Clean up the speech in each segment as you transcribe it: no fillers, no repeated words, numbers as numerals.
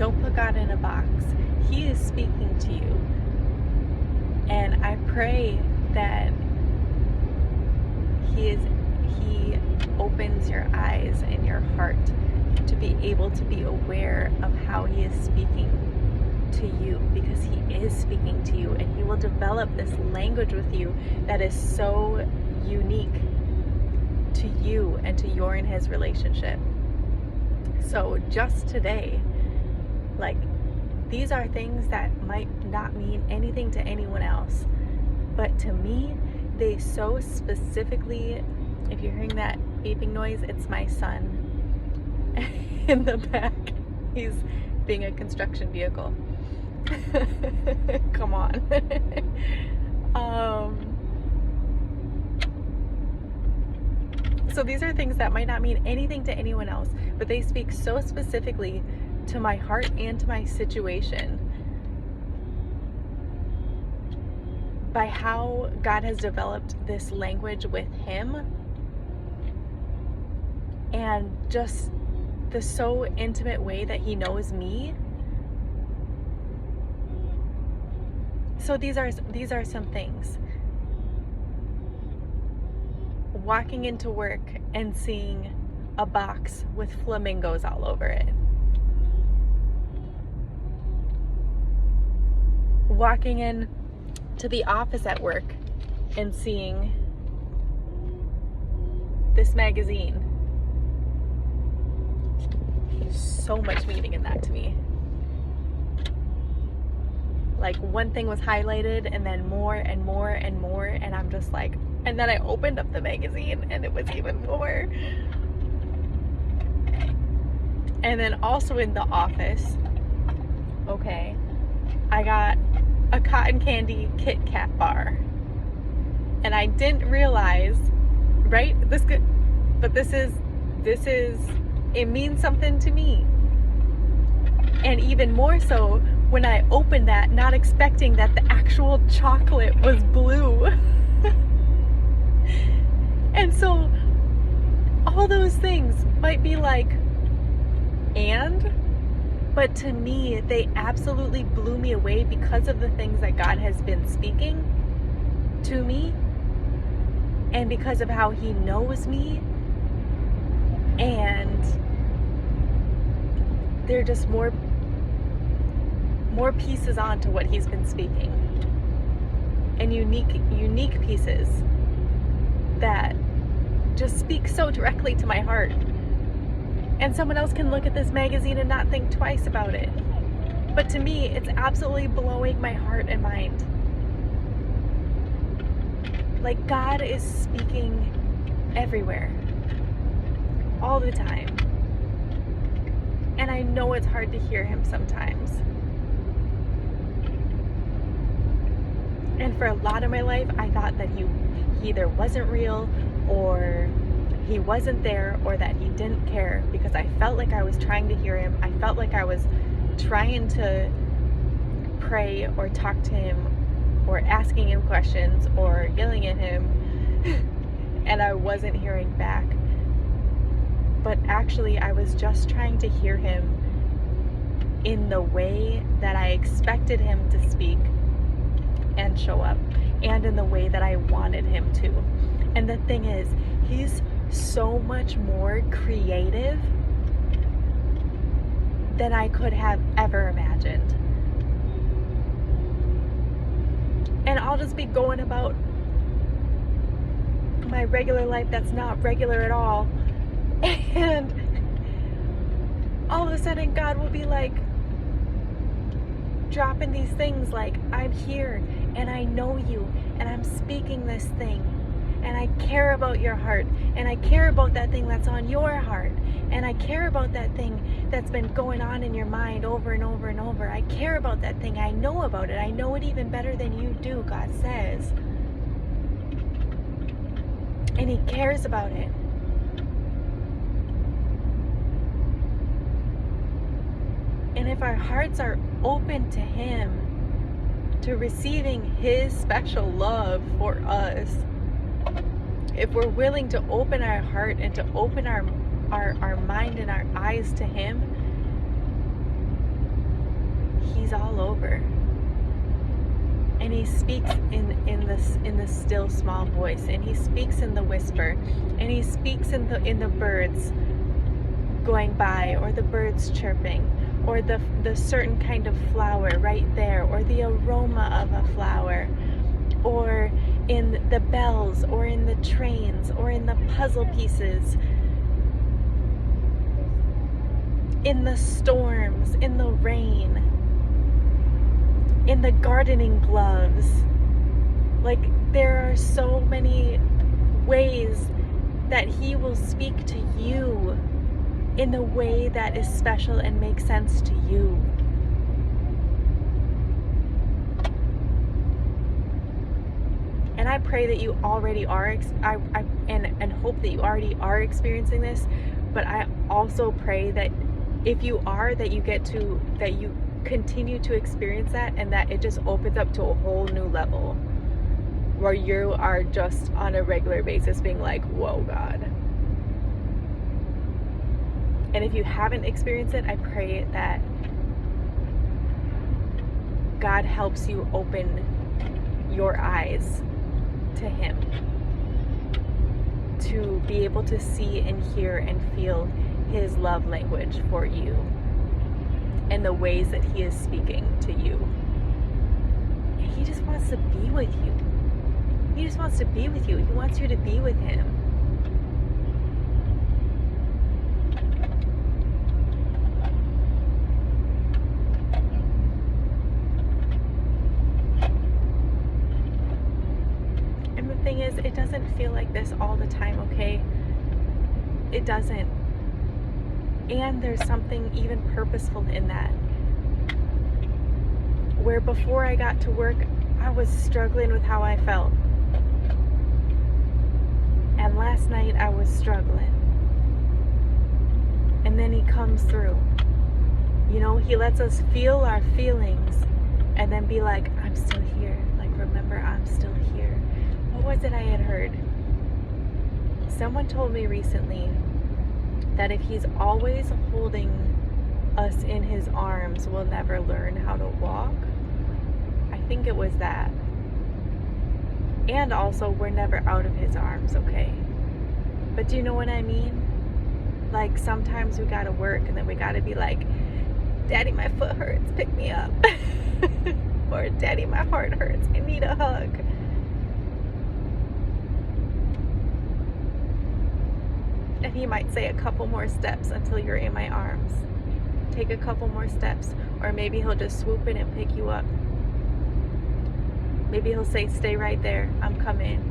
Don't put God in a box. He is speaking to you. And I pray that He opens your eyes and your heart to be able to be aware of how He is speaking to you, because He is speaking to you, and He will develop this language with you that is so unique to you and to your and His relationship. So just today, like, these are things that might not mean anything to anyone else, but to me, they so specifically, if you're hearing that beeping noise, it's my son in the back. He's being a construction vehicle. Come on. So these are things that might not mean anything to anyone else, but they speak so specifically to my heart and to my situation by how God has developed this language with Him, and just the so intimate way that He knows me. So these are some things. Walking into work and seeing a box with flamingos all over it. Walking in to the office at work and seeing this magazine. So much meaning in that to me. Like, one thing was highlighted and then more and more and more, and I'm just like, and then I opened up the magazine and it was even more. And then also in the office, okay, I got a cotton candy Kit Kat bar, and I didn't realize, right? But this is, it means something to me. And even more so when I opened that, not expecting that the actual chocolate was blue. And so all those things might be like, but to me, they absolutely blew me away because of the things that God has been speaking to me, and because of how He knows me. And they're just more pieces on to what He's been speaking, and unique pieces that just speak so directly to my heart. And someone else can look at this magazine and not think twice about it, but to me, it's absolutely blowing my heart and mind. Like, God is speaking everywhere, all the time, and I know it's hard to hear Him sometimes. And for a lot of my life, I thought that he either wasn't real, or He wasn't there, or that He didn't care, because I felt like I was trying to hear Him. I felt like I was trying to pray or talk to Him, or asking Him questions, or yelling at Him, and I wasn't hearing back. But actually, I was just trying to hear Him in the way that I expected Him to speak and show up, and in the way that I wanted Him to. And the thing is, He's so much more creative than I could have ever imagined. And I'll just be going about my regular life that's not regular at all, and all of a sudden God will be like dropping these things like, I'm here and I know you and I'm speaking this thing, and I care about your heart, and I care about that thing that's on your heart, and I care about that thing that's been going on in your mind over and over and over. I care about that thing. I know about it. I know it even better than you do, God says. And He cares about it. And if our hearts are open to Him, to receiving His special love for us, if we're willing to open our heart and to open our mind and our eyes to Him, all over. And he speaks in the still small voice, and he speaks in the whisper, and he speaks in the birds going by, or the birds chirping, or the certain kind of flower right there, or the aroma of a flower, or in the bells, or in the trains, or in the puzzle pieces, in the storms, in the rain, in the gardening gloves. Like, there are so many ways that he will speak to you in the way that is special and makes sense to you. And I pray that you already are, and hope that you already are experiencing this, but I also pray that if you are, that you continue to experience that, and that it just opens up to a whole new level where you are just on a regular basis being like, whoa, God. And if you haven't experienced it, I pray that God helps you open your eyes to him, to be able to see and hear and feel his love language for you and the ways that he is speaking to you. And he just wants to be with you. He just wants to be with you. He wants you to be with him. And the thing is, it doesn't feel like this all the time, okay? It doesn't. And there's something even purposeful in that. Where before I got to work, I was struggling with how I felt. And last night I was struggling. And then he comes through. You know, he lets us feel our feelings and then be like, I'm still here. Like, remember, I'm still here. What was it I had heard? Someone told me recently that if he's always holding us in his arms, we'll never learn how to walk. I think it was that. And also, we're never out of his arms, okay? But do you know what I mean? Like, sometimes we gotta work and then we gotta be like, Daddy, my foot hurts, pick me up. Or, Daddy, my heart hurts, I need a hug. And he might say a couple more steps until you're in my arms. Take a couple more steps. Or maybe he'll just swoop in and pick you up. Maybe he'll say, stay right there, I'm coming.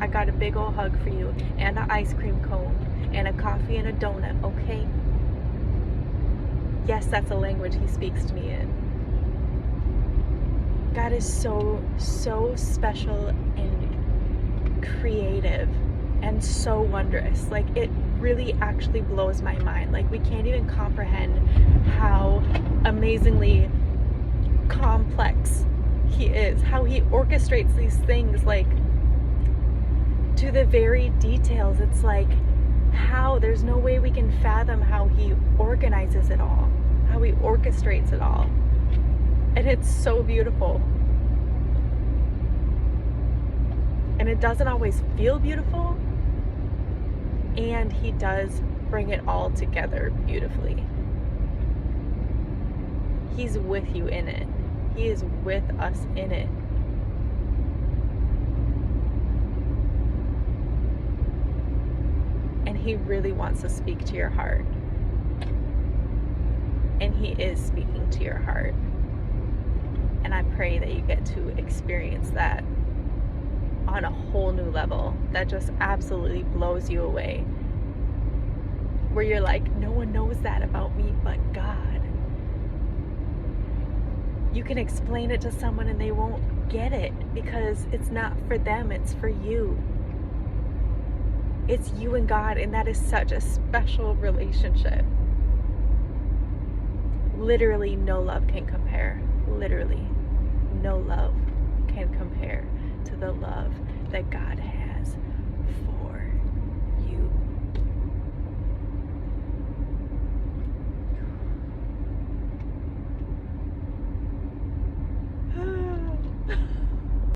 I got a big old hug for you, and an ice cream cone, and a coffee and a donut, okay? Yes, that's a language he speaks to me in. God is so, so special and creative and so wondrous. Like, it really actually blows my mind. Like, we can't even comprehend how amazingly complex he is, how he orchestrates these things, like, to the very details. It's like, how, there's no way we can fathom how he organizes it all, how he orchestrates it all. And it's so beautiful. And it doesn't always feel beautiful, and he does bring it all together beautifully. He's with you in it. He is with us in it. And he really wants to speak to your heart. And he is speaking to your heart. And I pray that you get to experience that on a whole new level that just absolutely blows you away. Where you're like, no one knows that about me but God. You can explain it to someone and they won't get it because it's not for them, it's for you. It's you and God, and that is such a special relationship. Literally no love can compare. Literally no love can compare to the love that God has.